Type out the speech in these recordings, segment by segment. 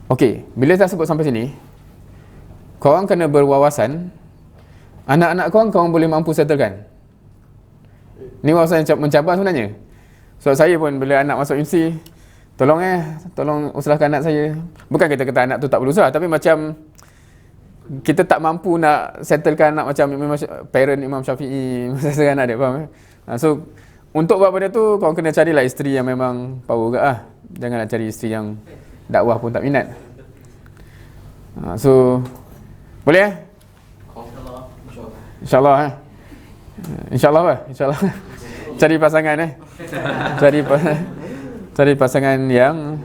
Okey, bila saya sebut sampai sini, korang kena berwawasan anak-anak korang boleh mampu settlekan. Ni wawasan yang mencabar sebenarnya. So saya pun bila anak masuk universiti, tolong usahkan anak saya. Bukan kita kata anak tu tak perlu usaha, tapi macam kita tak mampu nak settlekan anak macam parent Imam Syafi'i masa anak dia, faham? So untuk buat benda tu, korang kena carilah isteri yang memang power juga lah. Jangan nak cari isteri yang dakwah pun tak minat. So boleh InsyaAllah InsyaAllah apa? InsyaAllah cari pasangan cari pasangan yang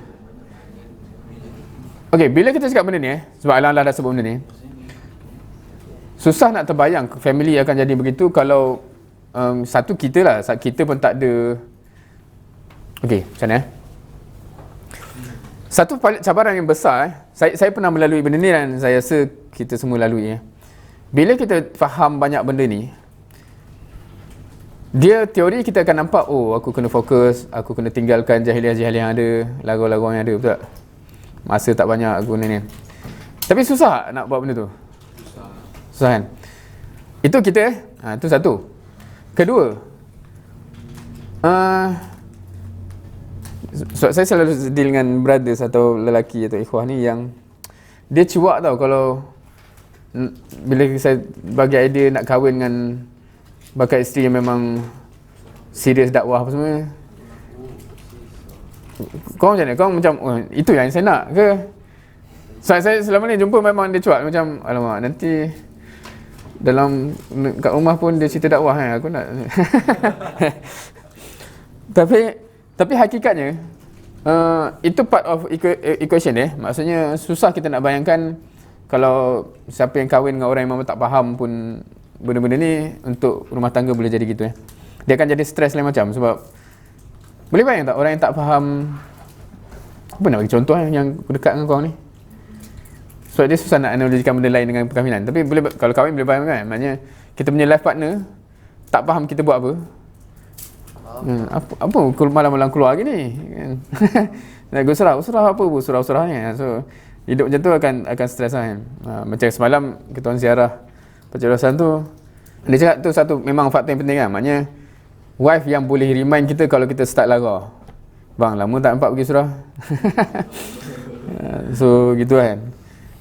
okey, bila kita cakap benda ni sebab Allah dah sebut benda ni, susah nak terbayang family akan jadi begitu kalau satu kita pun tak ada. Okey, macam mana satu cabaran yang besar saya pernah melalui benda ni dan saya rasa kita semua lalui bila kita faham banyak benda ni, dia teori kita akan nampak, oh aku kena fokus, aku kena tinggalkan jahiliah-jahiliah yang ada, lagu-lagu yang ada, betul tak? Masa tak banyak aku ni. Tapi susah nak buat benda tu. Susah kan? Itu kita, itu satu. Kedua, so, saya selalu deal dengan brothers atau lelaki atau ikhwah ni yang dia cuak tau kalau bila saya bagi idea nak kahwin dengan bakal isteri yang memang serius dakwah apa semua. Kau macam ni? Kau macam, oh, itu yang saya nak ke? Saya selama ni jumpa memang dia cuak macam, alamak nanti dalam kat rumah pun dia cerita dakwah aku nak tapi hakikatnya itu part of equation maksudnya susah kita nak bayangkan kalau siapa yang kahwin dengan orang yang memang tak faham pun benda-benda ni, untuk rumah tangga boleh jadi gitu dia akan jadi stres lain macam. Sebab boleh bayang tak orang yang tak faham, apa nak bagi contoh yang dekat dengan korang ni, sebab dia susah nak analogikan benda lain dengan perkahwinan. Tapi boleh, kalau kahwin boleh faham kan, maknanya kita punya life partner tak faham kita buat apa. Apa malam-malam keluar lagi ni kan? Nak usrah apa pun surah ni. So hidup macam tu akan stres kan. Macam semalam kita orang ziarah pencerosan tu, dia cakap tu satu memang faktor yang penting kan. Maknanya wife yang boleh remind kita kalau kita start lara, bang lama tak nampak pergi surah. So gitu kan.